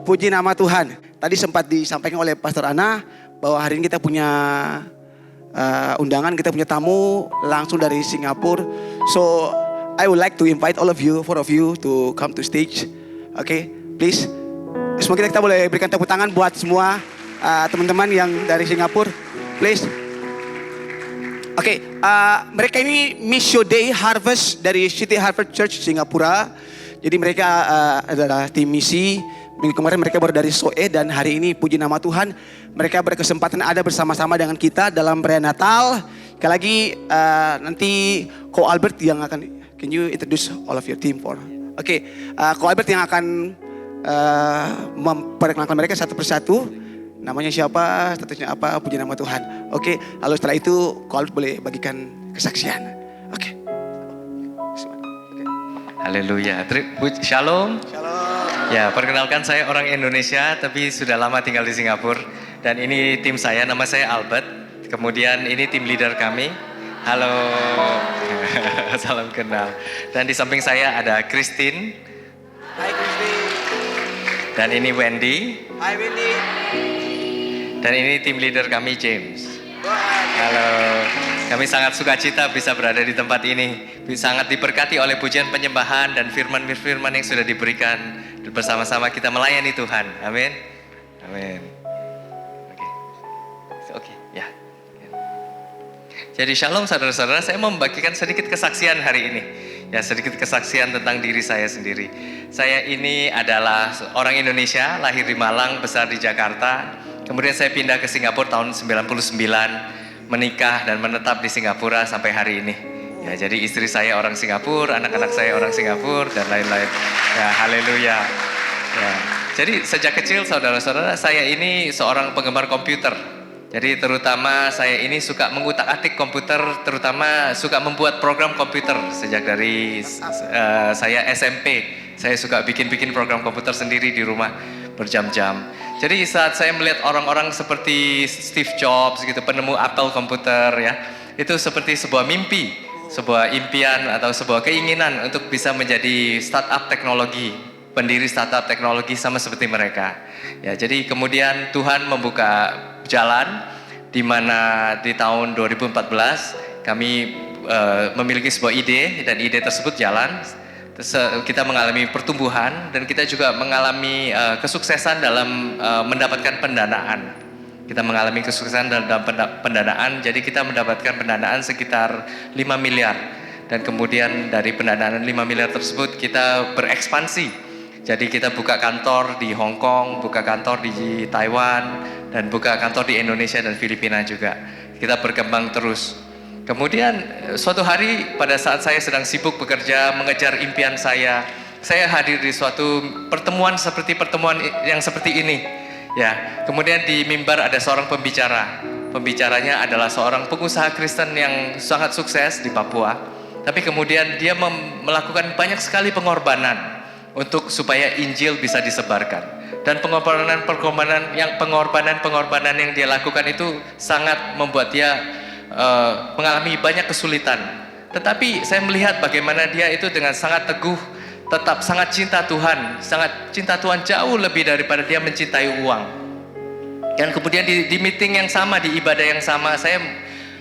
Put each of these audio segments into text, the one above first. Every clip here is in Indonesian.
puji nama Tuhan. Tadi sempat disampaikan oleh Pastor Ana bahwa hari ini kita punya undangan, kita punya tamu langsung dari Singapura. So I would like to invite all of you, four of you to come to stage. Okay, please. Semoga kita boleh berikan tepuk tangan buat semua teman-teman yang dari Singapura. Please. Oke, mereka ini Mission Day Harvest dari City Harvest Church Singapura. Jadi mereka adalah tim misi. Minggu kemarin mereka baru dari Soe dan hari ini puji nama Tuhan mereka berkesempatan ada bersama-sama dengan kita dalam perayaan Natal. Sekali lagi nanti Ko Albert yang akan, can you introduce all of your team for? Oke, Ko Albert yang akan memperkenalkan mereka satu persatu. Namanya siapa, statusnya apa, puji nama Tuhan. Oke, lalu setelah itu Ko Albert boleh bagikan kesaksian. Oke. Haleluya. Shalom. Shalom. Ya, perkenalkan saya orang Indonesia tapi sudah lama tinggal di Singapura. Dan ini tim saya, nama saya Albert. Kemudian ini tim leader kami. Halo. Salam kenal. Dan di samping saya ada Christine. Hai Christine. Dan ini Wendy. Hai Wendy. Dan ini tim leader kami James. Halo. Kami sangat sukacita bisa berada di tempat ini. Sangat diberkati oleh pujian penyembahan dan firman-firman yang sudah diberikan. Dan bersama-sama kita melayani Tuhan. Amin. Amin. Oke, ya. Jadi shalom saudara-saudara, saya mau membagikan sedikit kesaksian hari ini. Ya, sedikit kesaksian tentang diri saya sendiri. Saya ini adalah orang Indonesia, lahir di Malang, besar di Jakarta. Kemudian saya pindah ke Singapura tahun 99, menikah dan menetap di Singapura sampai hari ini. Ya, jadi istri saya orang Singapura, anak-anak saya orang Singapura dan lain-lain. Ya, haleluya. Ya. Jadi sejak kecil saudara-saudara, saya ini seorang penggemar komputer. Jadi terutama saya ini suka mengutak-atik komputer, terutama suka membuat program komputer sejak dari saya SMP. Saya suka bikin-bikin program komputer sendiri di rumah berjam-jam. Jadi saat saya melihat orang-orang seperti Steve Jobs gitu, penemu Apple komputer ya, itu seperti sebuah mimpi, sebuah impian atau sebuah keinginan untuk bisa menjadi startup teknologi, pendiri startup teknologi sama seperti mereka. Ya, jadi kemudian Tuhan membuka jalan di mana di tahun 2014 kami memiliki sebuah ide dan ide tersebut jalan. Kita mengalami pertumbuhan dan kita juga mengalami kesuksesan dalam mendapatkan pendanaan. Kita mengalami kesuksesan dalam pendanaan, jadi kita mendapatkan pendanaan sekitar 5 miliar. Dan kemudian dari pendanaan 5 miliar tersebut kita berekspansi. Jadi kita buka kantor di Hong Kong, buka kantor di Taiwan, dan buka kantor di Indonesia dan Filipina juga. Kita berkembang terus. Kemudian suatu hari pada saat saya sedang sibuk bekerja mengejar impian saya hadir di suatu pertemuan seperti pertemuan yang seperti ini. Ya, kemudian di mimbar ada seorang pembicara. Pembicaranya adalah seorang pengusaha Kristen yang sangat sukses di Papua. Tapi kemudian dia melakukan banyak sekali pengorbanan untuk supaya Injil bisa disebarkan. Dan pengorbanan yang dia lakukan itu sangat membuat dia mengalami banyak kesulitan. Tetapi saya melihat bagaimana dia itu dengan sangat teguh, tetap sangat cinta Tuhan, sangat cinta Tuhan jauh lebih daripada dia mencintai uang. Dan kemudian di meeting yang sama, di ibadah yang sama, saya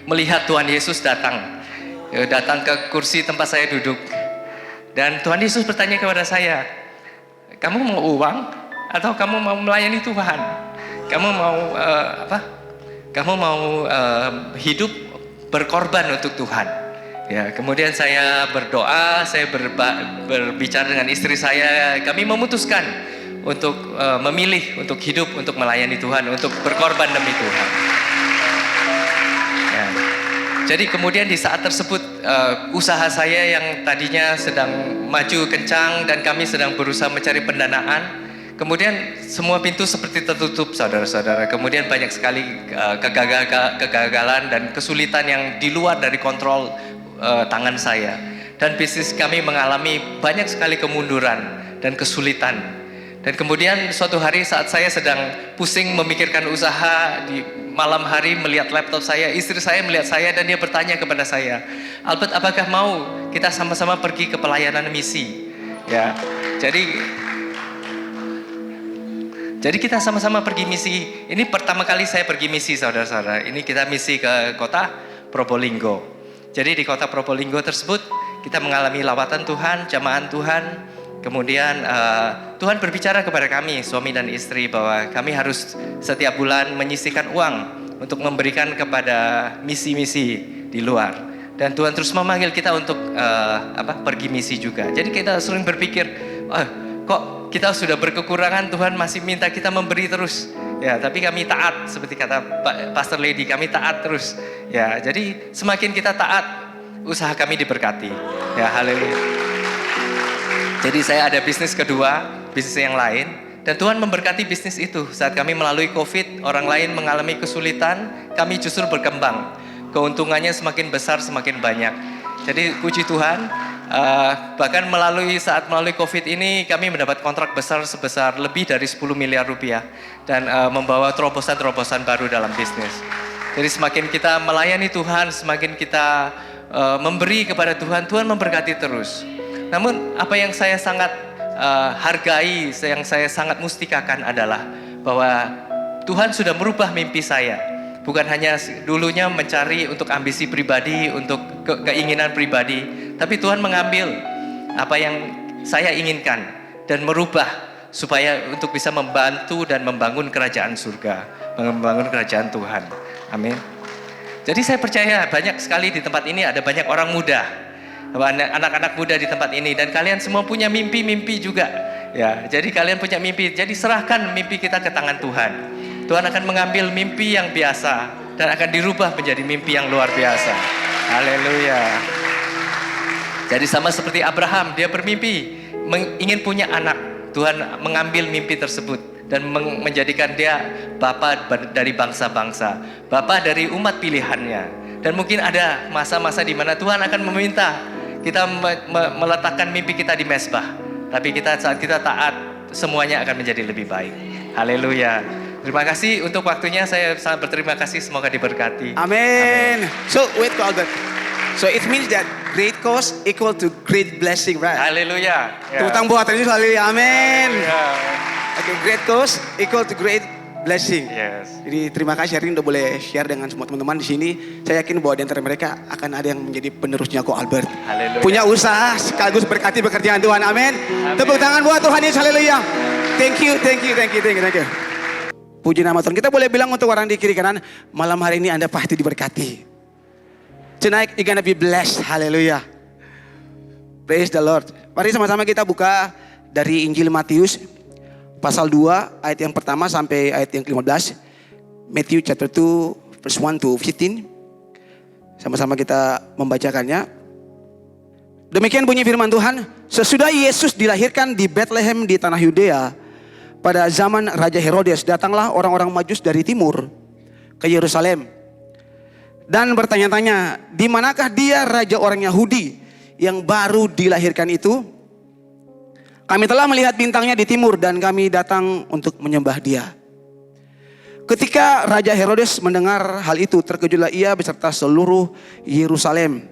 melihat Tuhan Yesus datang ke kursi tempat saya duduk. Dan Tuhan Yesus bertanya kepada saya, kamu mau uang atau kamu mau melayani Tuhan? Kamu mau Kamu mau hidup berkorban untuk Tuhan. Ya, kemudian saya berdoa, saya berbicara dengan istri saya. Kami memutuskan untuk memilih untuk hidup, untuk melayani Tuhan, untuk berkorban demi Tuhan. Ya. Jadi kemudian di saat tersebut usaha saya yang tadinya sedang maju kencang dan kami sedang berusaha mencari pendanaan. Kemudian semua pintu seperti tertutup saudara-saudara. Kemudian banyak sekali kegagalan dan kesulitan yang di luar dari kontrol tangan saya. Dan bisnis kami mengalami banyak sekali kemunduran dan kesulitan. Dan kemudian suatu hari saat saya sedang pusing memikirkan usaha, di malam hari melihat laptop saya, istri saya melihat saya dan dia bertanya kepada saya, Albert, apakah mau kita sama-sama pergi ke pelayanan misi? Ya, jadi Jadi kita sama-sama pergi misi. Ini pertama kali saya pergi misi, saudara-saudara. Ini kita misi ke kota Probolinggo. Jadi di kota Probolinggo tersebut kita mengalami lawatan Tuhan, jamahan Tuhan. Kemudian Tuhan berbicara kepada kami, suami dan istri, bahwa kami harus setiap bulan menyisihkan uang untuk memberikan kepada misi-misi di luar. Dan Tuhan terus memanggil kita untuk pergi misi juga. Jadi kita sering berpikir, kok kita sudah berkekurangan, Tuhan masih minta kita memberi terus. Ya, tapi kami taat, seperti kata Pastor Lady, kami taat terus. Ya, jadi semakin kita taat, usaha kami diberkati. Ya, haleluya. Jadi saya ada bisnis kedua, bisnis yang lain, dan Tuhan memberkati bisnis itu. Saat kami melalui COVID, orang lain mengalami kesulitan, kami justru berkembang. Keuntungannya semakin besar, semakin banyak. Jadi puji Tuhan, bahkan saat melalui COVID ini kami mendapat kontrak besar sebesar lebih dari 10 miliar rupiah dan membawa terobosan-terobosan baru dalam bisnis. Jadi semakin kita melayani Tuhan, semakin kita memberi kepada Tuhan, Tuhan memberkati terus. Namun apa yang saya sangat hargai, yang saya sangat mustikakan adalah bahwa Tuhan sudah merubah mimpi saya. Bukan hanya dulunya mencari untuk ambisi pribadi, untuk keinginan pribadi, tapi Tuhan mengambil apa yang saya inginkan dan merubah supaya untuk bisa membantu dan membangun kerajaan surga, membangun kerajaan Tuhan. Amin. Jadi saya percaya banyak sekali di tempat ini ada banyak orang muda, anak-anak muda di tempat ini, dan kalian semua punya mimpi-mimpi juga. Ya, jadi kalian punya mimpi. Jadi serahkan mimpi kita ke tangan Tuhan. Tuhan akan mengambil mimpi yang biasa dan akan dirubah menjadi mimpi yang luar biasa. Haleluya. Jadi sama seperti Abraham, dia bermimpi ingin punya anak. Tuhan mengambil mimpi tersebut dan menjadikan dia bapa dari bangsa-bangsa, bapa dari umat pilihannya. Dan mungkin ada masa-masa di mana Tuhan akan meminta kita meletakkan mimpi kita di mezbah. Tapi saat kita taat, semuanya akan menjadi lebih baik. Haleluya. Terima kasih untuk waktunya, saya sangat berterima kasih, semoga diberkati. Amin. So wait, Ko Albert. So it means that great cause equal to great blessing, right? Haleluya. Tepuk tangan buat Yesus, haleluya. Amin. Okay, great cause equal to great blessing. Yes. Jadi terima kasih hari ini udah boleh share dengan semua teman-teman di sini. Saya yakin bahwa di antara mereka akan ada yang menjadi penerusnya Ko Albert. Haleluya. Punya usaha sekaligus berkati pekerjaan Tuhan. Amin. Tepuk tangan buat Tuhan Yesus, haleluya. Thank you. Puji nama Tuhan. Kita boleh bilang untuk orang di kiri kanan, malam hari ini Anda pasti diberkati. Tonight you're gonna be blessed. Haleluya. Praise the Lord. Mari sama-sama kita buka dari Injil Matius pasal 2 ayat yang pertama sampai ayat yang ke-15. Matthew chapter 2 verse 1 to 15. Sama-sama kita membacakannya. Demikian bunyi firman Tuhan. Sesudah Yesus dilahirkan di Bethlehem di tanah Yudea, pada zaman Raja Herodes, datanglah orang-orang Majus dari timur ke Yerusalem dan bertanya-tanya, di manakah dia raja orang Yahudi yang baru dilahirkan itu? Kami telah melihat bintangnya di timur dan kami datang untuk menyembah dia. Ketika Raja Herodes mendengar hal itu, terkejutlah ia beserta seluruh Yerusalem.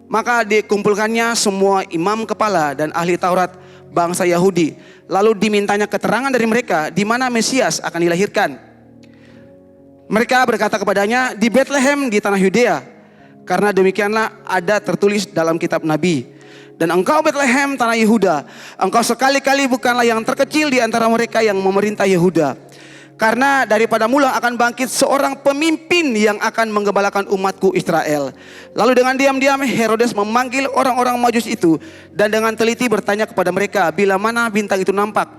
Maka dikumpulkannya semua imam kepala dan ahli Taurat bangsa Yahudi. Lalu dimintanya keterangan dari mereka di mana Mesias akan dilahirkan. Mereka berkata kepadanya, di Bethlehem di tanah Yudea. Karena demikianlah ada tertulis dalam kitab Nabi. Dan engkau Bethlehem tanah Yehuda, engkau sekali-kali bukanlah yang terkecil di antara mereka yang memerintah Yehuda. Karena daripada mula akan bangkit seorang pemimpin yang akan menggembalakan umatku Israel. Lalu dengan diam-diam Herodes memanggil orang-orang Majus itu dan dengan teliti bertanya kepada mereka bila mana bintang itu nampak.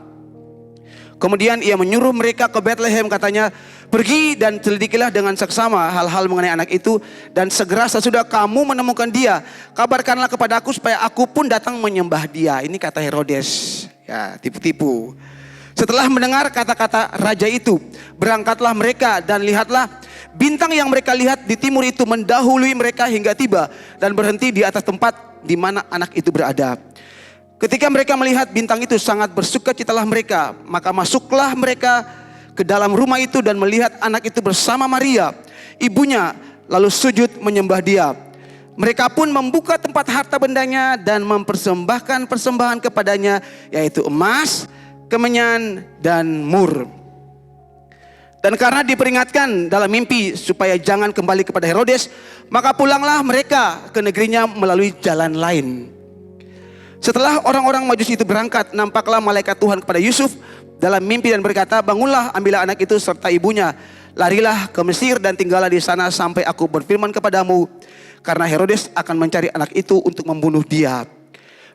Kemudian ia menyuruh mereka ke Bethlehem, katanya, pergi dan selidikilah dengan seksama hal-hal mengenai anak itu, dan segera sesudah kamu menemukan dia, kabarkanlah kepadaku supaya aku pun datang menyembah dia. Ini kata Herodes. Ya, tipu-tipu. Setelah mendengar kata-kata raja itu, berangkatlah mereka dan lihatlah bintang yang mereka lihat di timur itu mendahului mereka hingga tiba dan berhenti di atas tempat di mana anak itu berada. Ketika mereka melihat bintang itu, sangat bersukacitalah mereka. Maka masuklah mereka ke dalam rumah itu dan melihat anak itu bersama Maria, ibunya, lalu sujud menyembah dia. Mereka pun membuka tempat harta bendanya dan mempersembahkan persembahan kepadanya, yaitu emas, kemenyan, dan mur. Dan karena diperingatkan dalam mimpi supaya jangan kembali kepada Herodes, maka pulanglah mereka ke negerinya melalui jalan lain. Setelah orang-orang Majusi itu berangkat, nampaklah malaikat Tuhan kepada Yusuf dalam mimpi dan berkata, bangunlah, ambillah anak itu serta ibunya, larilah ke Mesir dan tinggallah di sana sampai aku berfirman kepadamu, karena Herodes akan mencari anak itu untuk membunuh dia.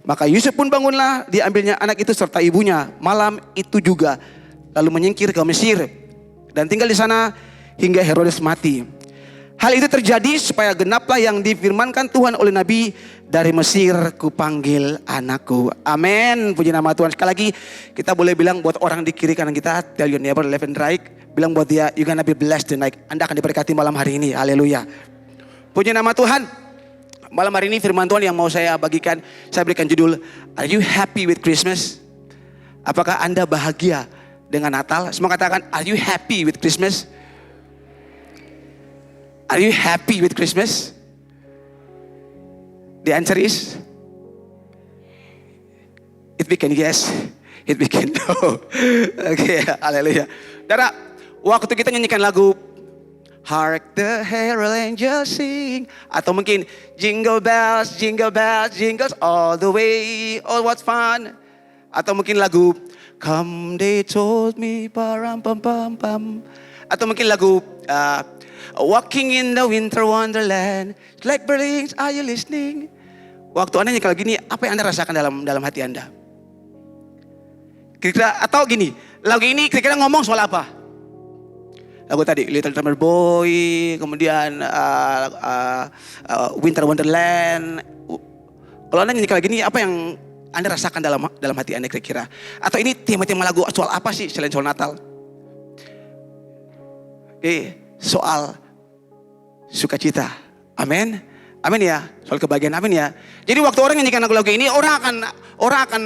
Maka Yusuf pun bangunlah, diambilnya anak itu serta ibunya malam itu juga, lalu menyingkir ke Mesir dan tinggal di sana hingga Herodes mati. Hal itu terjadi supaya genaplah yang difirmankan Tuhan oleh Nabi, dari Mesir kupanggil anakku. Amin. Puji nama Tuhan. Sekali lagi kita boleh bilang buat orang di kiri kanan kita, tell your neighbor left and right, bilang buat dia, you gonna be blessed tonight. Anda akan diberkati malam hari ini. Haleluya. Puji nama Tuhan. Malam hari ini firman Tuhan yang mau saya bagikan, saya berikan judul, Are you happy with Christmas? Apakah Anda bahagia dengan Natal? Semua katakan, are you happy with Christmas? Are you happy with Christmas? The answer is, it became yes, it became no. Oke, haleluya. Saudara, waktu kita nyanyikan lagu Hark the herald angels sing, atau mungkin jingle bells, jingle bells, jingles all the way, oh what fun. Atau mungkin lagu Come they told me, param pam pam pam. Atau mungkin lagu Walking in the winter wonderland, like birds, are you listening? Waktu Anda nyanyi gini, apa yang Anda rasakan dalam hati Anda? Kira-kira, atau gini, lagu ini kira-kira ngomong soal apa? Lagu tadi Little Drummer Boy, kemudian Winter Wonderland. Kalau Anda nyanyi gini, apa yang Anda rasakan dalam hati Anda kira-kira? Atau ini tema-tema lagu soal apa sih selain soal Natal? Soal sukacita. Amin. Amin ya. Soal kebahagiaan. Amin ya. Jadi waktu orang nyanyikan lagu-lagu ini, orang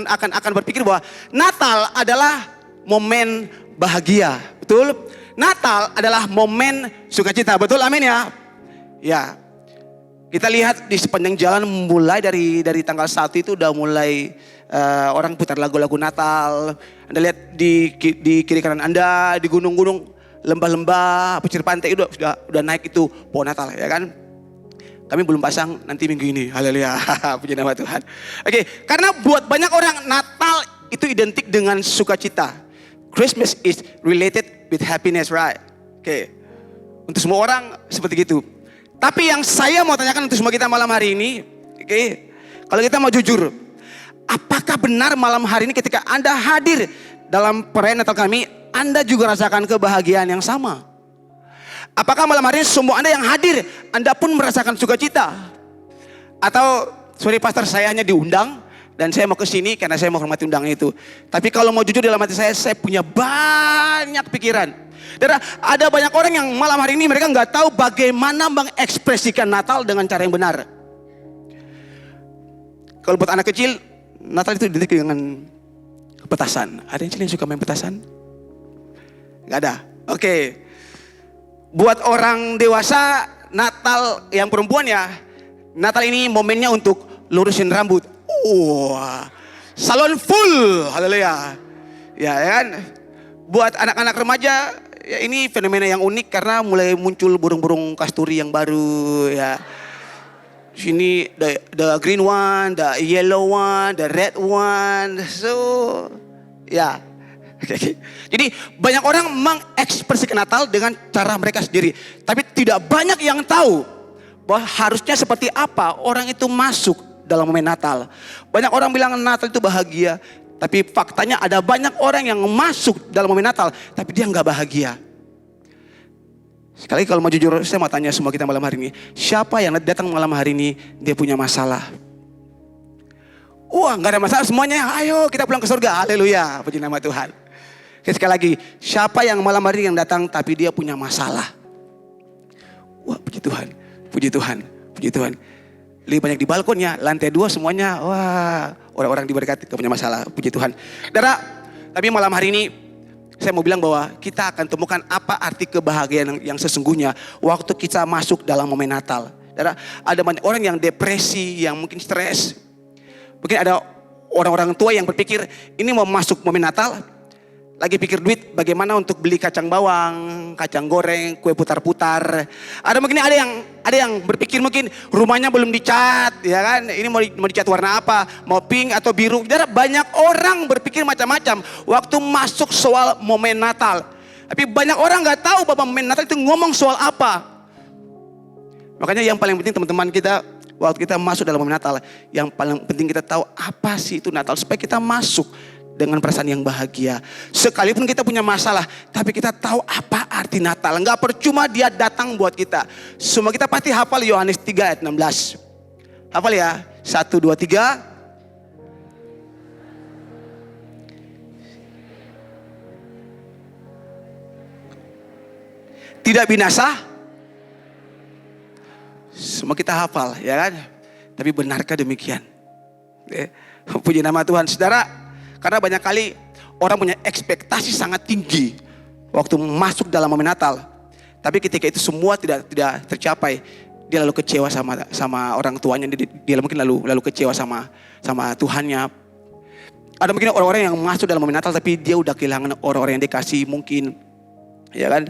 akan berpikir bahwa Natal adalah momen bahagia. Betul? Natal adalah momen sukacita. Betul? Amin ya. Ya. Kita lihat di sepanjang jalan mulai dari tanggal 1 itu udah mulai orang putar lagu-lagu Natal. Anda lihat di kiri kanan Anda, di gunung-gunung, lembah-lembah, pesisir pantai udah naik itu pohon Natal, ya kan? Kami belum pasang, nanti minggu ini. Haleluya. Puji nama Tuhan. Oke, karena buat banyak orang Natal itu identik dengan sukacita. Christmas is related with happiness, right? Oke. Untuk semua orang seperti itu. Tapi yang saya mau tanyakan untuk semua kita malam hari ini, oke, kalau kita mau jujur, apakah benar malam hari ini ketika Anda hadir dalam perayaan Natal kami, Anda juga rasakan kebahagiaan yang sama? Apakah malam hari ini semua Anda yang hadir, Anda pun merasakan sukacita? Atau, sorry pastor, saya hanya diundang dan saya mau ke sini karena saya mau hormati undangan itu. Tapi kalau mau jujur dalam hati saya punya banyak pikiran. Dan ada banyak orang yang malam hari ini mereka nggak tahu bagaimana mengekspresikan Natal dengan cara yang benar. Kalau buat anak kecil, Natal itu identik dengan petasan. Ada yang suka main petasan? Gak ada. Oke. Buat orang dewasa, Natal yang perempuan ya, Natal ini momennya untuk lurusin rambut. Wah, salon full, haleluya. Ya kan? Buat anak-anak remaja, ya ini fenomena yang unik karena mulai muncul burung-burung kasturi yang baru ya. Sini the green one, the yellow one, the red one. So, ya. Jadi banyak orang mengekspresikan Natal dengan cara mereka sendiri. Tapi tidak banyak yang tahu bahwa harusnya seperti apa orang itu masuk dalam momen Natal. Banyak orang bilang Natal itu bahagia. Tapi faktanya ada banyak orang yang masuk dalam momen Natal. Tapi dia gak bahagia. Sekali kalau mau jujur, saya mau tanya semua kita malam hari ini. Siapa yang datang malam hari ini dia punya masalah? Wah, gak ada masalah semuanya. Ayo kita pulang ke surga. Haleluya. Puji nama Tuhan. Sekali lagi, siapa yang malam hari yang datang tapi dia punya masalah? Wah, puji Tuhan. Puji Tuhan. Puji Tuhan. Lebih banyak di balkonnya, lantai 2 semuanya. Wah, orang-orang diberkati gak punya masalah. Puji Tuhan. Saudara, tapi malam hari ini saya mau bilang bahwa kita akan temukan apa arti kebahagiaan yang sesungguhnya waktu kita masuk dalam momen Natal. Saudara, ada banyak orang yang depresi, yang mungkin stres. Mungkin ada orang-orang tua yang berpikir ini mau masuk momen Natal, lagi pikir duit bagaimana untuk beli kacang bawang, kacang goreng, kue putar-putar. Ada mungkin ada yang berpikir mungkin rumahnya belum dicat, ya kan? Ini mau dicat warna apa? Mau pink atau biru? Saudara, banyak orang berpikir macam-macam waktu masuk soal momen Natal. Tapi banyak orang nggak tahu bahwa momen Natal itu ngomong soal apa. Makanya yang paling penting teman-teman kita waktu kita masuk dalam momen Natal, yang paling penting kita tahu apa sih itu Natal supaya kita masuk dengan perasaan yang bahagia. Sekalipun kita punya masalah, tapi kita tahu apa arti Natal. Enggak percuma dia datang buat kita. Semua kita pasti hafal Yohanes 3 ayat 16. Hafal ya? 1, 2, 3. Tidak binasa. Semua kita hafal, ya kan? Tapi benarkah demikian? Puji nama Tuhan, saudara. Karena banyak kali orang punya ekspektasi sangat tinggi waktu masuk dalam momen Natal. Tapi ketika itu semua tidak tercapai, dia lalu kecewa sama orang tuanya, dia mungkin lalu kecewa sama Tuhannya. Ada mungkin orang-orang yang masuk dalam momen Natal tapi dia udah kehilangan orang-orang yang dikasih mungkin, ya kan?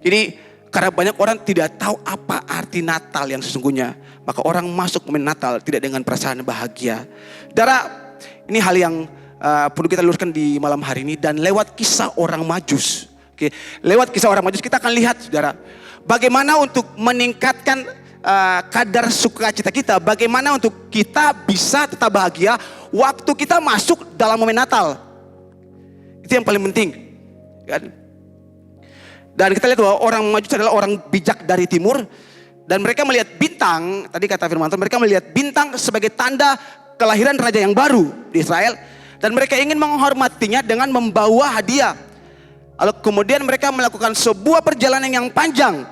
Jadi karena banyak orang tidak tahu apa arti Natal yang sesungguhnya, maka orang masuk momen Natal tidak dengan perasaan bahagia. Saudara, ini hal yang perlu kita luruskan di malam hari ini, dan lewat kisah orang Majus. Oke, lewat kisah orang Majus kita akan lihat, saudara, bagaimana untuk meningkatkan kadar sukacita kita, bagaimana untuk kita bisa tetap bahagia waktu kita masuk dalam momen Natal. Itu yang paling penting, kan? Dan kita lihat bahwa orang Majus adalah orang bijak dari timur, dan mereka melihat bintang, tadi kata firman Tuhan, mereka melihat bintang sebagai tanda kelahiran raja yang baru di Israel. Dan mereka ingin menghormatinya dengan membawa hadiah. Lalu kemudian mereka melakukan sebuah perjalanan yang panjang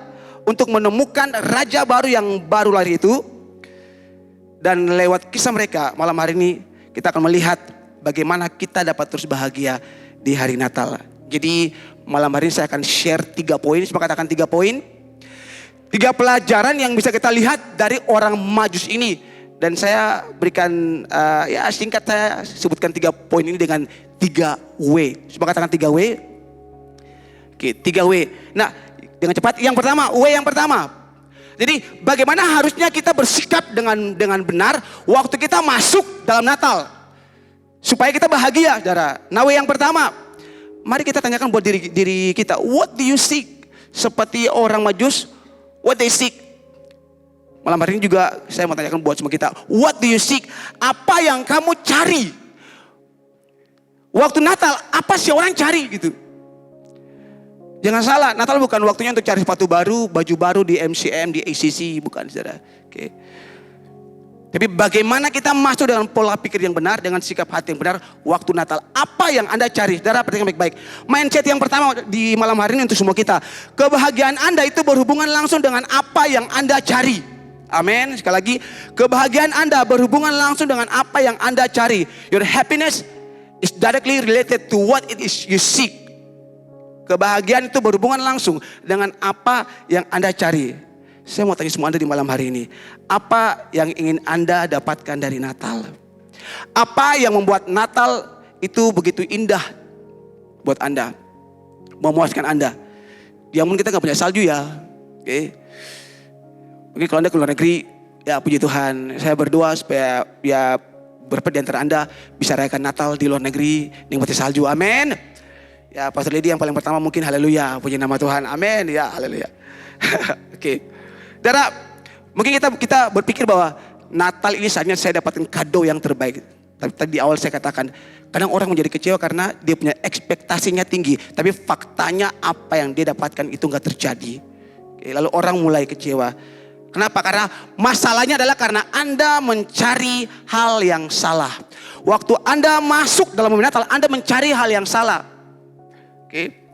untuk menemukan raja baru yang baru lahir itu. Dan lewat kisah mereka malam hari ini kita akan melihat bagaimana kita dapat terus bahagia di hari Natal. Jadi malam hari ini saya akan share 3 poin. Semua katakan 3 poin. 3 pelajaran yang bisa kita lihat dari orang Majus ini. Dan saya berikan, singkat saya sebutkan 3 poin ini dengan 3 W. Coba katakan 3 W. Oke, 3 W. Nah, dengan cepat. Yang pertama, W yang pertama. Jadi bagaimana harusnya kita bersikap dengan benar waktu kita masuk dalam Natal. Supaya kita bahagia, saudara. Nah, W yang pertama. Mari kita tanyakan buat diri kita. What do you seek? Seperti orang Majus, what they seek? Malam hari ini juga saya mau tanyakan buat semua kita. What do you seek? Apa yang kamu cari? Waktu Natal, apa sih orang cari gitu? Jangan salah, Natal bukan waktunya untuk cari sepatu baru, baju baru di MCM, di ACC, bukan, saudara. Oke. Tapi bagaimana kita masuk dengan pola pikir yang benar, dengan sikap hati yang benar waktu Natal. Apa yang Anda cari? Saudara, perhatikan baik-baik. Mindset yang pertama di malam hari ini untuk semua kita. Kebahagiaan Anda itu berhubungan langsung dengan apa yang Anda cari. Amin. Sekali lagi, kebahagiaan Anda berhubungan langsung dengan apa yang Anda cari. Your happiness is directly related to what it is you seek. Kebahagiaan itu berhubungan langsung dengan apa yang Anda cari. Saya mau tanya semua Anda di malam hari ini. Apa yang ingin Anda dapatkan dari Natal? Apa yang membuat Natal itu begitu indah buat Anda? Memuaskan Anda? Ya mungkin kita gak punya salju ya. Oke. Mungkin kalau Anda ke luar negeri, ya puji Tuhan. Saya berdoa supaya ya beberapa di antara Anda bisa rayakan Natal di luar negeri, nikmati salju, amin. Ya Pastor Lady yang paling pertama mungkin haleluya, puji nama Tuhan, amin, ya haleluya. Oke. Saudara, mungkin kita berpikir bahwa Natal ini saatnya saya dapatkan kado yang terbaik. Tapi tadi di awal saya katakan, kadang orang menjadi kecewa karena dia punya ekspektasinya tinggi. Tapi faktanya apa yang dia dapatkan itu gak terjadi. Oke, lalu orang mulai kecewa. Kenapa? Karena masalahnya adalah karena Anda mencari hal yang salah. Waktu Anda masuk dalam momen Natal, Anda mencari hal yang salah. Oke.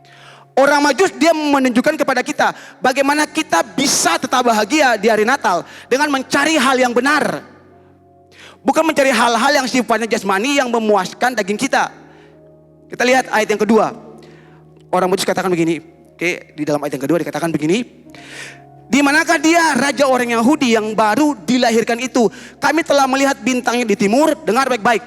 Orang Majus dia menunjukkan kepada kita bagaimana kita bisa tetap bahagia di hari Natal dengan mencari hal yang benar. Bukan mencari hal-hal yang sifatnya jasmani yang memuaskan daging kita. Kita lihat ayat yang kedua. Orang Majus katakan begini. Oke, di dalam ayat yang kedua dikatakan begini. Di manakah dia raja orang Yahudi yang baru dilahirkan itu? Kami telah melihat bintangnya di timur. Dengar baik-baik.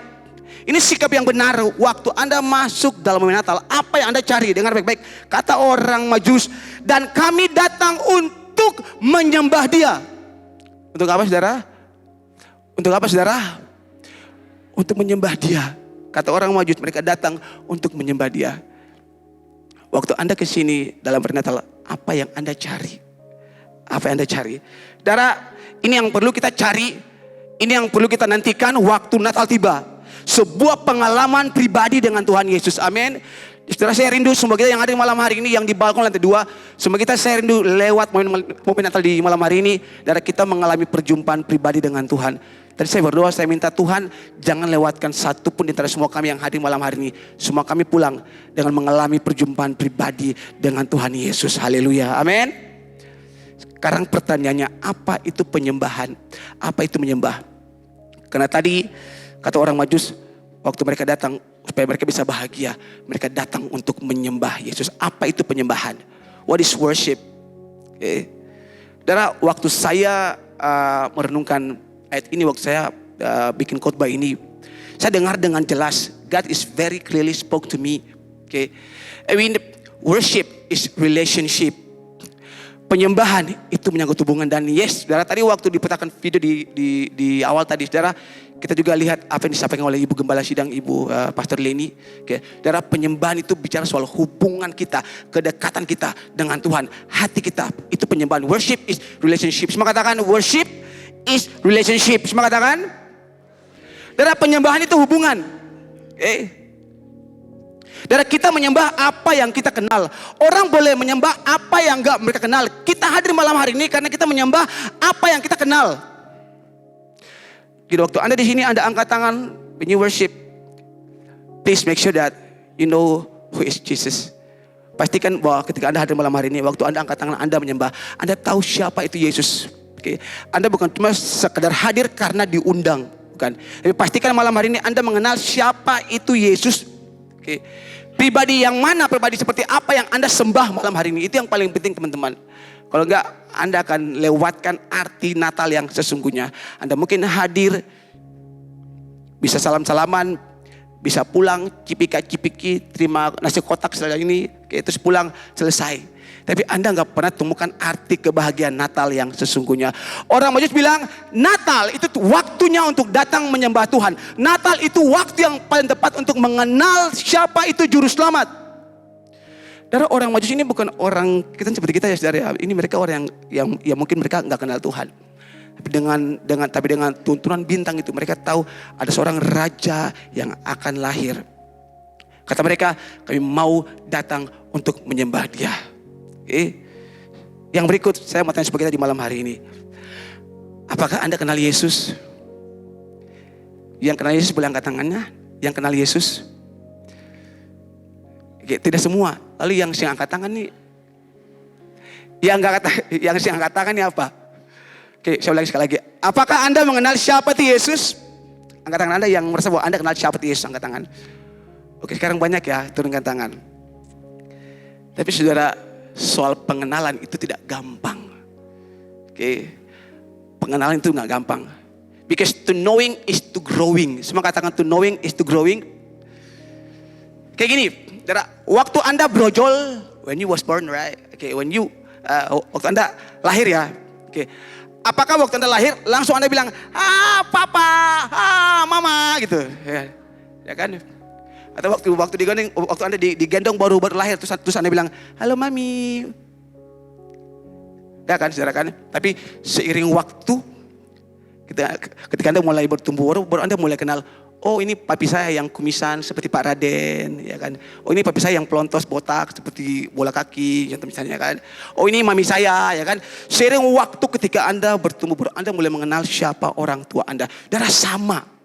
Ini sikap yang benar waktu Anda masuk dalam momen Natal. Apa yang Anda cari? Dengar baik-baik. Kata orang Majus, dan kami datang untuk menyembah Dia. Untuk apa saudara? Untuk apa saudara? Untuk menyembah Dia. Kata orang Majus, mereka datang untuk menyembah Dia. Waktu Anda ke sini dalam hari Natal, apa yang Anda cari? Apa yang Anda cari? Saudara, ini yang perlu kita cari. Ini yang perlu kita nantikan waktu Natal tiba. Sebuah pengalaman pribadi dengan Tuhan Yesus. Amin. Saudara, saya rindu semua kita yang ada di malam hari ini, yang di balkon lantai 2. Semua kita, saya rindu lewat momen Natal di malam hari ini, saudara, kita mengalami perjumpaan pribadi dengan Tuhan. Tadi saya berdoa, saya minta Tuhan jangan lewatkan satu pun di antara semua kami yang hadir malam hari ini. Semua kami pulang dengan mengalami perjumpaan pribadi dengan Tuhan Yesus. Haleluya. Amin. Sekarang pertanyaannya, apa itu penyembahan? Apa itu menyembah? Karena tadi kata orang Majus, waktu mereka datang supaya mereka bisa bahagia, mereka datang untuk menyembah Yesus. Apa itu penyembahan? What is worship? Saudara, waktu saya merenungkan ayat ini, waktu saya bikin khotbah ini, saya dengar dengan jelas, God is very clearly spoke to me. I mean, worship is relationship. Penyembahan itu menyangkut hubungan. Dan yes, saudara, tadi waktu diputarkan video di awal tadi, saudara, kita juga lihat apa yang disampaikan oleh Ibu Gembala Sidang, Ibu Pastor Leni. Saudara, penyembahan itu bicara soal hubungan kita, kedekatan kita dengan Tuhan, hati kita. Itu penyembahan. Worship is relationship. Semua katakan worship is relationship. Semua katakan. Saudara, penyembahan itu hubungan. Saudara, kita menyembah apa yang kita kenal. Orang boleh menyembah apa yang enggak mereka kenal. Kita hadir malam hari ini karena kita menyembah apa yang kita kenal. Jadi waktu Anda di sini, Anda angkat tangan when you worship, please make sure that you know who is Jesus. Pastikan bahwa ketika Anda hadir malam hari ini, waktu Anda angkat tangan, Anda menyembah, Anda tahu siapa itu Yesus. Anda bukan cuma sekedar hadir karena diundang, bukan. Tapi pastikan malam hari ini Anda mengenal siapa itu Yesus. Pribadi yang mana, pribadi seperti apa yang Anda sembah malam hari ini. Itu yang paling penting, teman-teman. Kalau enggak, Anda akan lewatkan arti Natal yang sesungguhnya. Anda mungkin hadir, bisa salam-salaman, bisa pulang, cipika-cipiki, terima nasi kotak selesai ini, terus pulang, selesai. Tapi Anda nggak pernah temukan arti kebahagiaan Natal yang sesungguhnya. Orang Majus bilang, Natal itu waktunya untuk datang menyembah Tuhan. Natal itu waktu yang paling tepat untuk mengenal siapa itu Juru Selamat. Darah orang Majus ini bukan orang kita seperti kita ya, saudara. Ini mereka orang yang mungkin mereka nggak kenal Tuhan. Tapi dengan tuntunan bintang itu, mereka tahu ada seorang raja yang akan lahir. Kata mereka, kami mau datang untuk menyembah Dia. Yang berikut saya mau tanya sebagai kita di malam hari ini, apakah Anda kenal Yesus? Yang kenal Yesus boleh angkat tangannya. Yang kenal Yesus? Tidak semua. Lalu yang sing angkat tangan nih, yang sing angkat tangan nih apa? Saya ulangi sekali lagi. Apakah Anda mengenal siapa itu Yesus? Angkat tangan Anda yang merasa bahwa Anda kenal siapa itu Yesus, angkat tangan. Sekarang banyak ya, turunkan tangan. Tapi saudara, soal pengenalan itu tidak gampang. Pengenalan itu nggak gampang. Because to knowing is to growing. Semua katakan to knowing is to growing. Kayak gini, waktu Anda brojol, when you was born, right? Waktu Anda lahir ya. Apakah waktu Anda lahir langsung Anda bilang, papa, mama, gitu, ya kan? Atau waktu digendong, waktu Anda digendong baru lahir, terus Anda bilang, halo mami. Ya kan, saudara kan? Tapi seiring waktu, ketika Anda mulai bertumbuh, baru Anda mulai kenal, oh ini papi saya yang kumisan seperti Pak Raden, ya kan? Oh ini papi saya yang pelontos botak seperti bola kaki, contoh misalnya kan? Oh ini mami saya, ya kan? Seiring waktu ketika Anda bertumbuh, baru Anda mulai mengenal siapa orang tua Anda. Darah sama.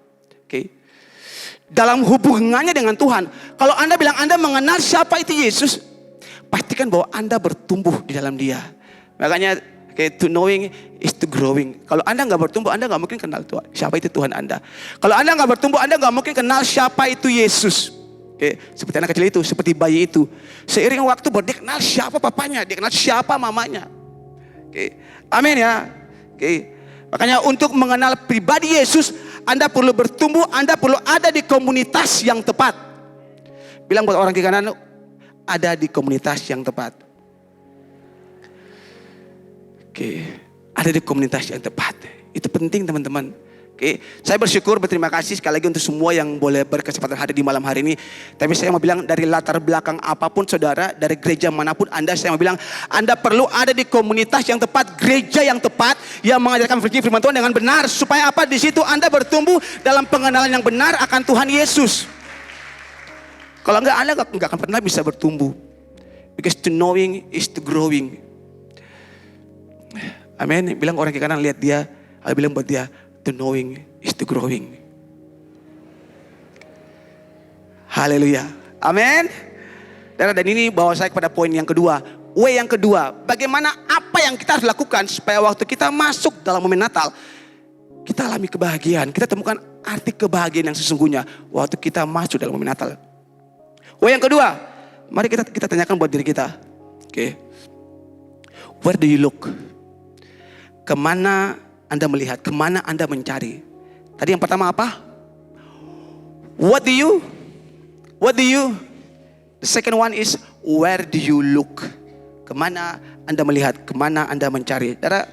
Dalam hubungannya dengan Tuhan, kalau Anda bilang Anda mengenal siapa itu Yesus, pastikan bahwa Anda bertumbuh di dalam Dia. Makanya to knowing is to growing. Kalau Anda nggak bertumbuh, Anda nggak mungkin kenal Tuhan. Siapa itu Tuhan Anda? Kalau Anda nggak bertumbuh, Anda nggak mungkin kenal siapa itu Yesus. Seperti anak kecil itu, seperti bayi itu. Seiring waktu dia kenal siapa papanya, dia kenal siapa mamanya. Amin ya. Makanya untuk mengenal pribadi Yesus, Anda perlu bertumbuh, Anda perlu ada di komunitas yang tepat. Bilang buat orang kiri kanan, ada di komunitas yang tepat. Oke, ada di komunitas yang tepat. Itu penting teman-teman. Oke, saya bersyukur, berterima kasih sekali lagi untuk semua yang boleh berkesempatan hadir di malam hari ini. Tapi saya mau bilang dari latar belakang apapun saudara, dari gereja manapun Anda, saya mau bilang Anda perlu ada di komunitas yang tepat, gereja yang tepat, yang mengajarkan firman Tuhan dengan benar. Supaya apa? Di situ Anda bertumbuh dalam pengenalan yang benar akan Tuhan Yesus. Kalau enggak, Anda enggak akan pernah bisa bertumbuh. Because to knowing is to growing. Amin. Bilang orang kiri kanan, lihat dia. Aku bilang buat dia, to knowing is to growing. Haleluya. Amin. Dan ini bawa saya kepada poin yang kedua. W yang kedua, bagaimana apa yang kita harus lakukan supaya waktu kita masuk dalam momen Natal, kita alami kebahagiaan. Kita temukan arti kebahagiaan yang sesungguhnya waktu kita masuk dalam momen Natal. W yang kedua, mari kita tanyakan buat diri kita. Oke. Where do you look? Kemana Anda melihat? Kemana Anda mencari? Tadi yang pertama apa? What do you? The second one is where do you look? Kemana Anda melihat? Kemana Anda mencari? Saudara,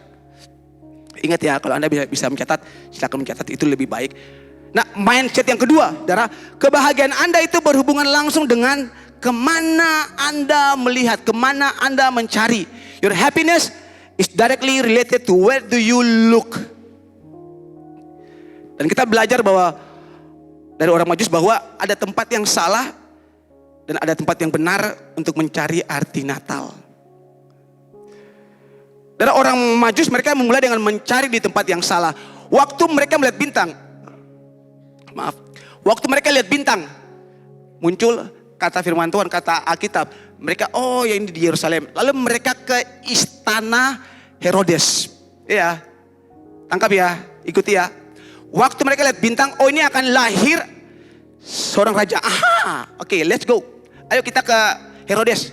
ingat ya, kalau Anda bisa mencatat, silakan mencatat, itu lebih baik. Nah, mindset yang kedua, saudara, kebahagiaan Anda itu berhubungan langsung dengan kemana Anda melihat, kemana Anda mencari. Your happiness is directly related to where do you look. Dan kita belajar bahwa dari orang Majus bahwa ada tempat yang salah dan ada tempat yang benar untuk mencari arti Natal. Dari orang Majus mereka memulai dengan mencari di tempat yang salah. Waktu mereka melihat bintang, waktu mereka lihat bintang, muncul kata firman Tuhan, kata Alkitab, mereka oh ya ini di Yerusalem. Lalu mereka ke istana Herodes. Ya, tangkap ya, ikuti ya. Waktu mereka lihat bintang, oh ini akan lahir seorang raja. Aha, oke, let's go. Ayo kita ke Herodes.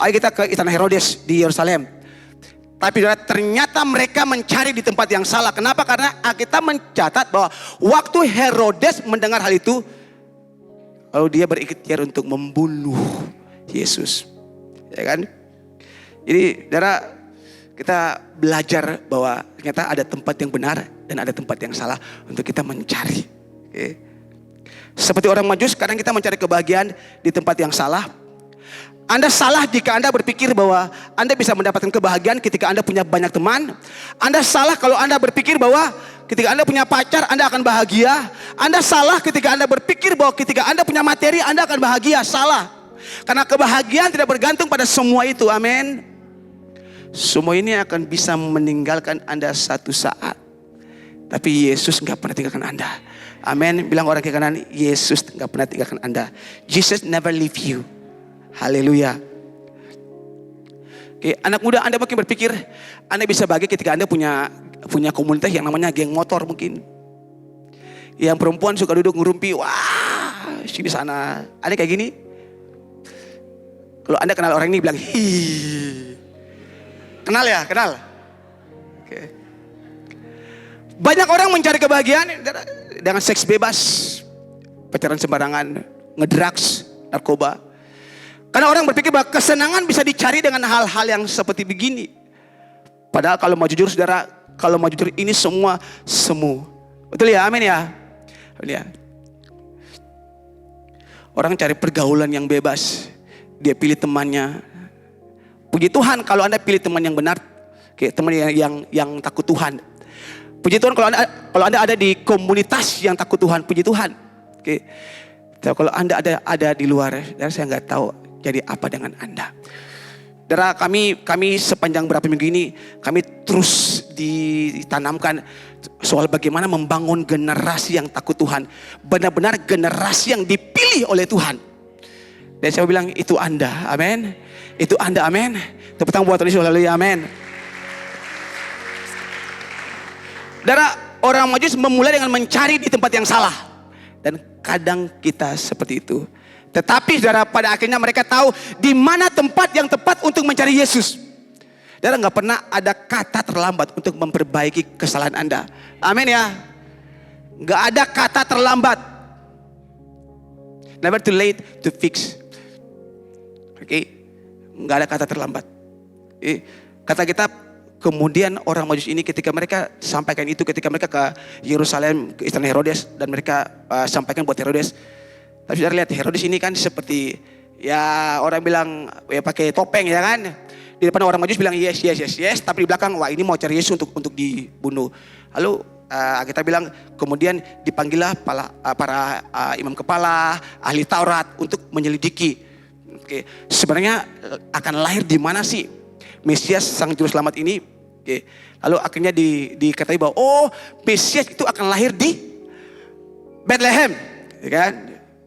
Ayo kita ke istana Herodes di Yerusalem. Tapi ternyata mereka mencari di tempat yang salah. Kenapa? Karena kita mencatat bahwa waktu Herodes mendengar hal itu, lalu dia berikhtiar untuk membunuh Yesus. Ya kan? Jadi, saudara, kita belajar bahwa ternyata ada tempat yang benar dan ada tempat yang salah untuk kita mencari. Oke. Seperti orang Majus, kadang kita mencari kebahagiaan di tempat yang salah. Anda salah jika Anda berpikir bahwa Anda bisa mendapatkan kebahagiaan ketika Anda punya banyak teman. Anda salah kalau Anda berpikir bahwa ketika Anda punya pacar Anda akan bahagia. Anda salah ketika Anda berpikir bahwa ketika Anda punya materi Anda akan bahagia. Salah. Karena kebahagiaan tidak bergantung pada semua itu. Amin. Semua ini akan bisa meninggalkan Anda satu saat. Tapi Yesus gak pernah tinggalkan Anda. Amin. Bilang orang kiri kanan, Yesus gak pernah tinggalkan Anda. Jesus never leave you. Haleluya. Oke, anak muda Anda mungkin berpikir Anda bisa bahagia ketika Anda punya komunitas yang namanya geng motor mungkin. Yang perempuan suka duduk ngerumpi, wah sini sana. Ada kayak gini. Kalau Anda kenal orang ini bilang, hi. Kenal ya, kenal. Oke. Banyak orang mencari kebahagiaan dengan seks bebas, pacaran sembarangan, ngedrugs, narkoba. Karena orang berpikir bahwa kesenangan bisa dicari dengan hal-hal yang seperti begini. Padahal kalau mau jujur saudara, kalau mau jujur ini semua semu. Betul ya, amin ya. Betul ya. Orang cari pergaulan yang bebas. Dia pilih temannya. Puji Tuhan kalau Anda pilih teman yang benar, kayak teman yang takut Tuhan. Puji Tuhan kalau Anda ada di komunitas yang takut Tuhan, puji Tuhan. Oke. Kalau Anda ada di luar, dan saya nggak tahu jadi apa dengan Anda. Saudara, kami sepanjang berapa minggu ini kami terus ditanamkan soal bagaimana membangun generasi yang takut Tuhan, benar-benar generasi yang dipilih oleh Tuhan. Dan saya bilang itu Anda, amin. Itu Anda, amin. Tepuk tangan buat Tuhan Yesus, haleluya, amin. Saudara, orang Majus memulai dengan mencari di tempat yang salah. Dan kadang kita seperti itu. Tetapi saudara, pada akhirnya mereka tahu di mana tempat yang tepat untuk mencari Yesus. Saudara, gak pernah ada kata terlambat untuk memperbaiki kesalahan Anda. Amin ya. Nggak ada kata terlambat. Never too late to fix. Oke, nggak ada kata terlambat. Kata kita, kemudian orang Majus ini ketika mereka sampaikan itu, ketika mereka ke Yerusalem, ke istana Herodes, dan mereka sampaikan buat Herodes. Tapi saudara lihat, Herodes ini kan seperti ya orang bilang ya pakai topeng ya kan. Di depan orang Majus bilang yes, tapi di belakang wah ini mau cari Yesus untuk dibunuh. Lalu kita bilang kemudian dipanggillah para imam kepala, ahli Taurat untuk menyelidiki. Oke, sebenarnya akan lahir di mana sih Mesias sang juru selamat ini? Oke, lalu akhirnya dikatai bahwa Mesias itu akan lahir di Bethlehem, ya kan?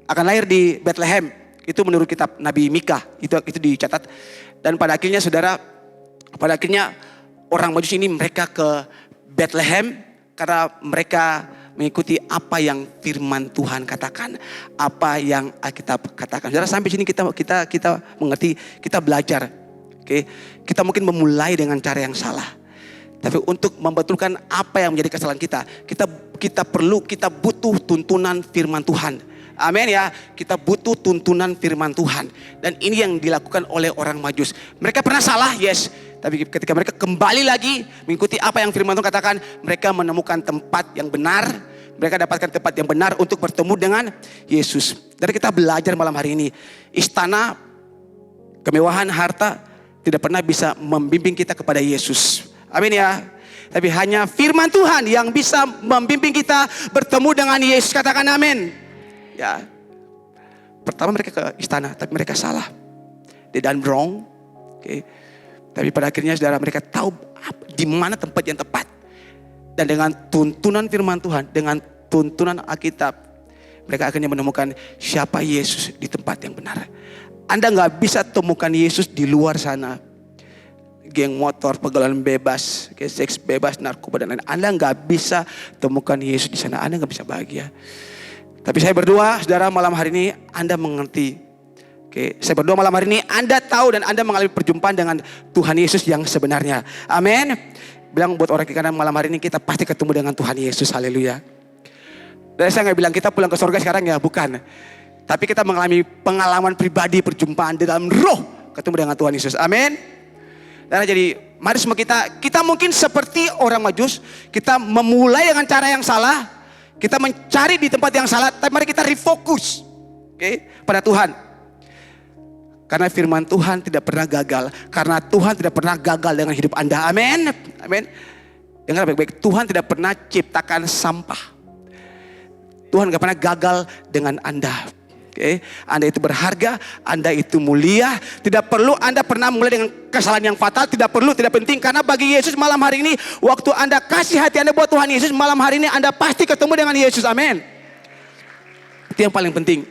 Akan lahir di Bethlehem. Itu menurut kitab Nabi Mika, itu dicatat. Dan pada akhirnya saudara, orang Majus ini mereka ke Bethlehem karena mereka mengikuti apa yang firman Tuhan katakan, apa yang Alkitab katakan. Saudara, sampai sini kita mengerti, kita belajar. Oke, kita mungkin memulai dengan cara yang salah. Tapi untuk membetulkan apa yang menjadi kesalahan kita butuh tuntunan firman Tuhan. Amin ya, kita butuh tuntunan firman Tuhan. Dan ini yang dilakukan oleh orang Majus. Mereka pernah salah, yes. Tapi ketika mereka kembali lagi mengikuti apa yang firman Tuhan katakan, mereka menemukan tempat yang benar. Mereka dapatkan tempat yang benar untuk bertemu dengan Yesus. Dari kita belajar malam hari ini, istana, kemewahan, harta tidak pernah bisa membimbing kita kepada Yesus. Amin ya. Tapi hanya firman Tuhan yang bisa membimbing kita bertemu dengan Yesus. Katakan amin. Ya, pertama mereka ke istana, tapi mereka salah. They done wrong. Okay. Tapi pada akhirnya saudara, mereka tahu di mana tempat yang tepat. Dan dengan tuntunan firman Tuhan, dengan tuntunan Alkitab, mereka akhirnya menemukan siapa Yesus di tempat yang benar. Anda nggak bisa temukan Yesus di luar sana. Geng motor, pergaulan bebas, seks bebas, narkoba dan lain-lain. Anda nggak bisa temukan Yesus di sana. Anda nggak bisa bahagia. Tapi saya berdoa, saudara, malam hari ini Anda mengerti. Oke, saya berdoa malam hari ini Anda tahu dan Anda mengalami perjumpaan dengan Tuhan Yesus yang sebenarnya. Amin. Bilang buat orang kiri kanan, malam hari ini kita pasti ketemu dengan Tuhan Yesus. Haleluya. Dan saya nggak bilang kita pulang ke surga sekarang ya, bukan. Tapi kita mengalami pengalaman pribadi, perjumpaan di dalam roh ketemu dengan Tuhan Yesus. Amin. Dan jadi mari semua kita mungkin seperti orang Majus, kita memulai dengan cara yang salah. Kita mencari di tempat yang salah, tapi mari kita refocus, pada Tuhan. Karena firman Tuhan tidak pernah gagal. Karena Tuhan tidak pernah gagal dengan hidup Anda. Amin. Amin. Dengar baik-baik, Tuhan tidak pernah ciptakan sampah. Tuhan tidak pernah gagal dengan Anda. Anda itu berharga, Anda itu mulia. Tidak perlu Anda pernah mulai dengan kesalahan yang fatal. Tidak perlu, tidak penting. Karena bagi Yesus malam hari ini, waktu Anda kasih hati Anda buat Tuhan Yesus, malam hari ini Anda pasti ketemu dengan Yesus. Amin. Itu yang paling penting.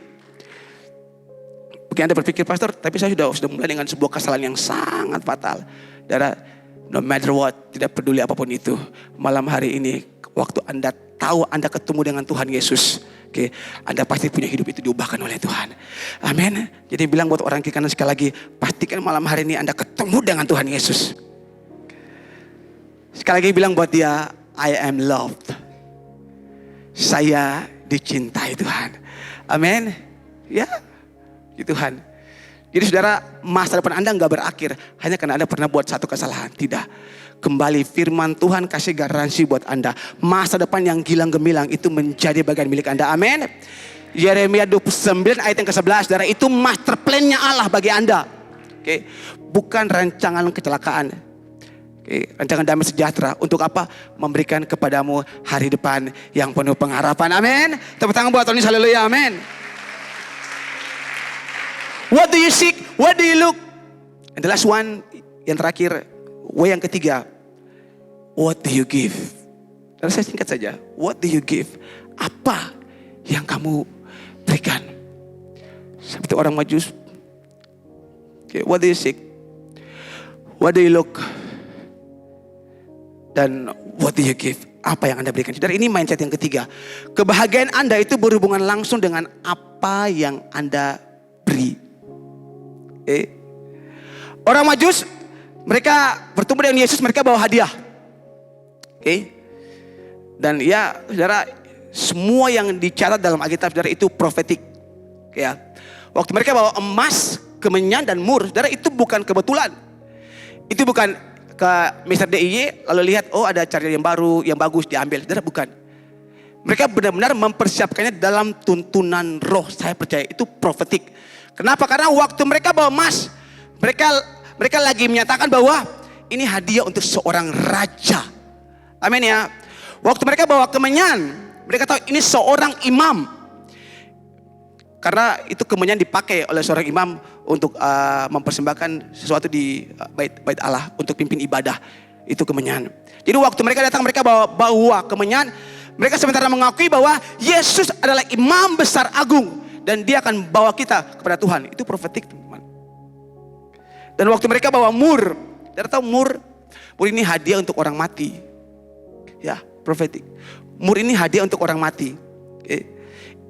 Mungkin Anda berpikir, pastor, tapi saya sudah mulai dengan sebuah kesalahan yang sangat fatal. Saudara, no matter what, tidak peduli apapun itu, malam hari ini, waktu Anda tahu Anda ketemu dengan Tuhan Yesus, Anda pasti punya hidup itu diubahkan oleh Tuhan. Amin. Jadi bilang buat orang kiri kanan sekali lagi, pastikan malam hari ini Anda ketemu dengan Tuhan Yesus. Sekali lagi bilang buat dia, I am loved. Saya dicintai Tuhan. Amin. Ya, Tuhan. Jadi saudara, masa depan Anda nggak berakhir hanya karena Anda pernah buat satu kesalahan. Tidak. Kembali firman Tuhan kasih garansi buat Anda. Masa depan yang gilang gemilang itu menjadi bagian milik Anda. Amin. Yeremia 29 ayat yang ke-11. Saudara, itu master plan-nya Allah bagi Anda. Bukan rancangan kecelakaan. Rancangan damai sejahtera. Untuk apa? Memberikan kepadamu hari depan yang penuh pengharapan. Amin. Tepuk tangan buat Tuhan. Haleluya. Amin. What do you seek? What do you look? And the last one, yang terakhir, yang ketiga, what do you give? Dan saya singkat saja, what do you give? Apa yang kamu berikan? Seperti orang Majus. What do you seek? What do you look? Dan what do you give? Apa yang Anda berikan? Dari ini mindset yang ketiga. Kebahagiaan Anda itu berhubungan langsung dengan apa yang Anda beri. Orang Majus, mereka bertemu dengan Yesus, mereka bawa hadiah. Dan ya, saudara, semua yang dicatat dalam Alkitab, saudara, itu profetik. Ya. Waktu mereka bawa emas, kemenyan, dan mur, saudara, itu bukan kebetulan. Itu bukan ke Mr. DIY lalu lihat, oh ada cara yang baru, yang bagus, diambil. Saudara, bukan. Mereka benar-benar mempersiapkannya dalam tuntunan roh. Saya percaya itu profetik. Kenapa? Karena waktu mereka bawa emas, mereka lagi menyatakan bahwa ini hadiah untuk seorang raja. Amin ya. Waktu mereka bawa kemenyan, mereka tahu ini seorang imam. Karena itu kemenyan dipakai oleh seorang imam untuk mempersembahkan sesuatu di bait Allah untuk pimpin ibadah. Itu kemenyan. Jadi waktu mereka datang, mereka bawa kemenyan. Mereka sementara mengakui bahwa Yesus adalah imam besar agung. Dan dia akan bawa kita kepada Tuhan. Itu profetik, teman-teman. Dan waktu mereka bawa mur. Saudara tahu mur? Mur ini hadiah untuk orang mati. Ya, profetik. Mur ini hadiah untuk orang mati.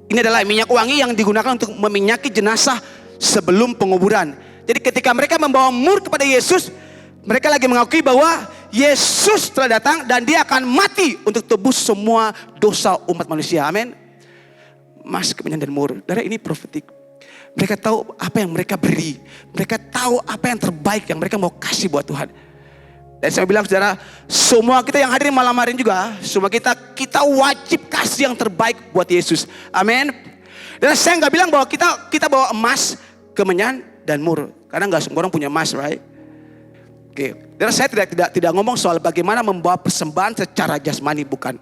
Ini adalah minyak wangi yang digunakan untuk meminyaki jenazah sebelum penguburan. Jadi ketika mereka membawa mur kepada Yesus, mereka lagi mengakui bahwa Yesus telah datang dan dia akan mati untuk tebus semua dosa umat manusia. Amin. Emas, kemenyan, dan mur. Saudara, ini profetik. Mereka tahu apa yang mereka beri. Mereka tahu apa yang terbaik yang mereka mau kasih buat Tuhan. Dan saya bilang, saudara, semua kita yang hadir malam hari ini juga, semua kita wajib kasih yang terbaik buat Yesus. Amin. Dan saya nggak bilang bahwa kita bawa emas, kemenyan, dan mur. Karena nggak semua orang punya emas, right? Oke. Dan saya tidak ngomong soal bagaimana membawa persembahan secara jasmani, bukan.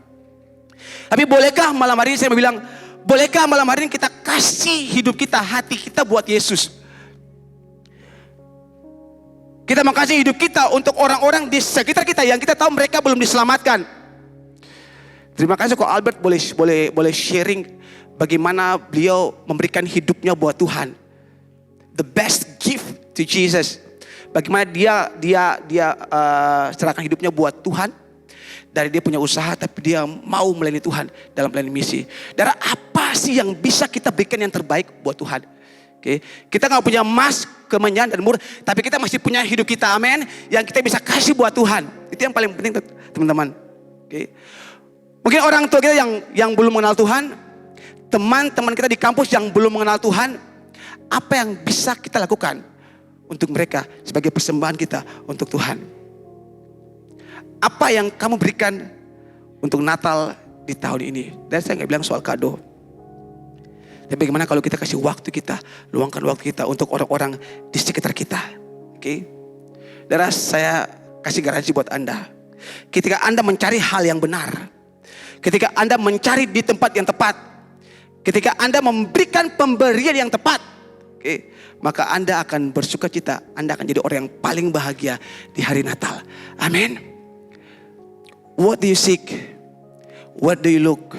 Tapi bolehkah malam hari ini saya bilang, bolehkah malam hari ini kita kasih hidup kita, hati kita buat Yesus? Kita mengasihi hidup kita untuk orang-orang di sekitar kita yang kita tahu mereka belum diselamatkan. Terima kasih kok Albert boleh sharing bagaimana beliau memberikan hidupnya buat Tuhan. The best gift to Jesus. Bagaimana dia serahkan hidupnya buat Tuhan. Dari dia punya usaha tapi dia mau melayani Tuhan dalam pelayanan misi. Dari apa sih yang bisa kita berikan yang terbaik buat Tuhan? Oke. Kita gak punya emas, kemenyan, dan mur, tapi kita masih punya hidup kita, amin, yang kita bisa kasih buat Tuhan. Itu yang paling penting, teman-teman. Oke. Mungkin orang tua kita yang belum mengenal Tuhan, teman-teman kita di kampus yang belum mengenal Tuhan, apa yang bisa kita lakukan untuk mereka sebagai persembahan kita untuk Tuhan? Apa yang kamu berikan untuk Natal di tahun ini? Dan saya nggak bilang soal kado. Tapi bagaimana kalau kita kasih waktu kita, luangkan waktu kita untuk orang-orang di sekitar kita. Oke? Dan saya kasih garansi buat Anda. Ketika Anda mencari hal yang benar, ketika Anda mencari di tempat yang tepat, ketika Anda memberikan pemberian yang tepat, oke, maka Anda akan bersuka cita. Anda akan jadi orang yang paling bahagia di hari Natal. Amin. What do you seek? What do you look?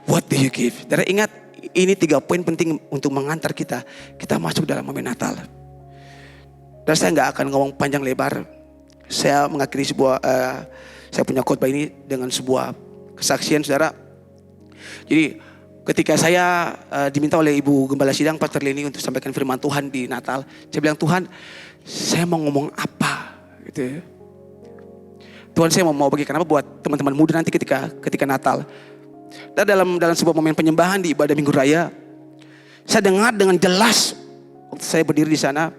What do you give? Dan ingat, ini 3 poin penting untuk mengantar kita masuk dalam momen Natal. Dan saya nggak akan ngomong panjang lebar. Saya mengakhiri saya punya khotbah ini dengan sebuah kesaksian, saudara. Jadi ketika saya diminta oleh Ibu Gembala Sidang, Pastor Leni, untuk sampaikan firman Tuhan di Natal, saya bilang, Tuhan, saya mau ngomong apa? Gitu ya. Tuhan, saya mau bagikan apa buat teman-teman muda nanti ketika Natal. Dan dalam sebuah momen penyembahan di ibadah Minggu Raya, saya dengar dengan jelas waktu saya berdiri di sana.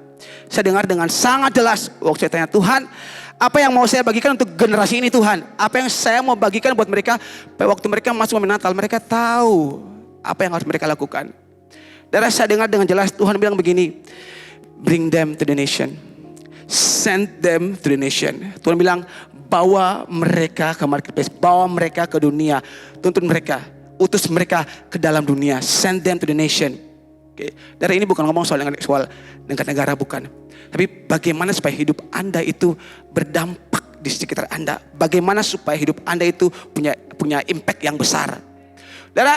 Saya dengar dengan sangat jelas waktu saya tanya, Tuhan, apa yang mau saya bagikan untuk generasi ini, Tuhan? Apa yang saya mau bagikan buat mereka, waktu mereka masuk momen Natal, mereka tahu apa yang harus mereka lakukan. Dan saya dengar dengan jelas Tuhan bilang begini, bring them to the nation, send them to the nation. Tuhan bilang, bawa mereka ke marketplace, bawa mereka ke dunia, tuntun mereka, utus mereka ke dalam dunia, send them to the nation. Oke. Dari ini bukan ngomong soal negara, bukan. Tapi bagaimana supaya hidup Anda itu berdampak di sekitar Anda. Bagaimana supaya hidup Anda itu punya impact yang besar. Saudara,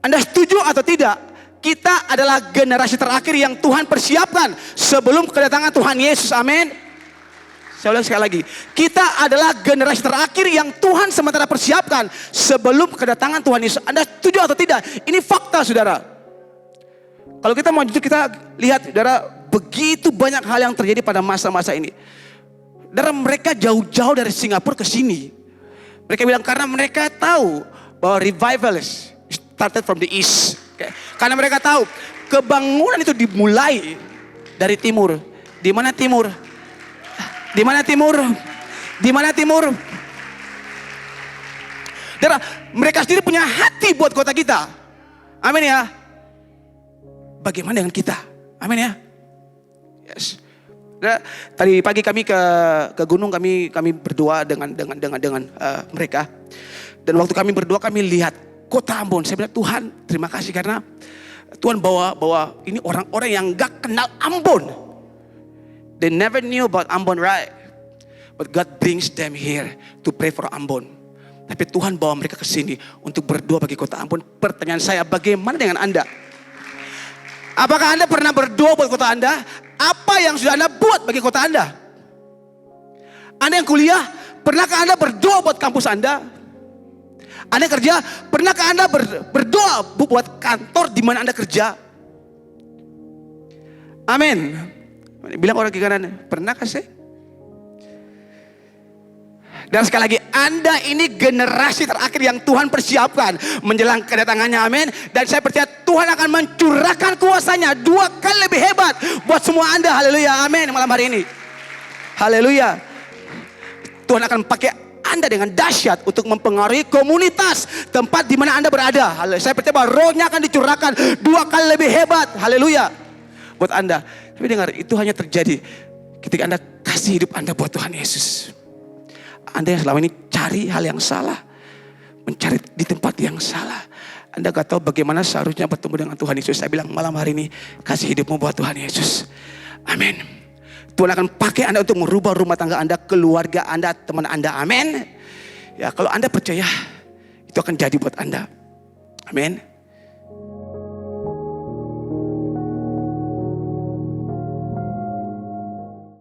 Anda setuju atau tidak? Kita adalah generasi terakhir yang Tuhan persiapkan sebelum kedatangan Tuhan Yesus. Amin. Saya ulang sekali lagi. Kita adalah generasi terakhir yang Tuhan sementara persiapkan sebelum kedatangan Tuhan Yesus. Anda setuju atau tidak? Ini fakta, saudara. Kalau kita mau jujur, kita lihat, saudara, begitu banyak hal yang terjadi pada masa-masa ini. Saudara, mereka jauh-jauh dari Singapura ke sini. Mereka bilang karena mereka tahu bahwa revivals started from the east. Okay. Karena mereka tahu kebangunan itu dimulai dari timur. Di mana timur? Di mana timur? Di mana timur? Dan mereka sendiri punya hati buat kota kita. Amin ya. Bagaimana dengan kita? Amin ya. Yes. Nah, tadi pagi kami ke gunung, kami berdoa dengan mereka. Dan waktu kami berdoa kami lihat kota Ambon. Saya bilang, Tuhan terima kasih karena Tuhan bawa ini orang-orang yang gak kenal Ambon. They never knew about Ambon, right? But God brings them here to pray for Ambon. Tapi Tuhan bawa mereka ke sini untuk berdoa bagi kota Ambon. Pertanyaan saya, bagaimana dengan Anda? Apakah Anda pernah berdoa buat kota Anda? Apa yang sudah Anda buat bagi kota Anda? Anda yang kuliah, pernahkah Anda berdoa buat kampus Anda? Anda yang kerja, pernahkah Anda berdoa buat kantor di mana Anda kerja? Amin. Bilang orang kiri kanan, pernahkah sih? Dan sekali lagi, Anda ini generasi terakhir yang Tuhan persiapkan menjelang kedatangannya, amin. Dan saya percaya Tuhan akan mencurahkan kuasanya 2 kali lebih hebat buat semua Anda, haleluya, amin, malam hari ini. Haleluya. Tuhan akan pakai Anda dengan dahsyat untuk mempengaruhi komunitas tempat di mana Anda berada. Haleluya. Saya percaya bahwa rohnya akan dicurahkan 2 kali lebih hebat, haleluya, buat Anda. Tapi dengar, itu hanya terjadi ketika Anda kasih hidup Anda buat Tuhan Yesus. Anda yang selama ini cari hal yang salah, mencari di tempat yang salah, Anda gak tahu bagaimana seharusnya bertemu dengan Tuhan Yesus. Saya bilang malam hari ini, kasih hidupmu buat Tuhan Yesus. Amin. Tuhan akan pakai Anda untuk merubah rumah tangga Anda, keluarga Anda, teman Anda. Amin. Ya, kalau Anda percaya, itu akan jadi buat Anda. Amin.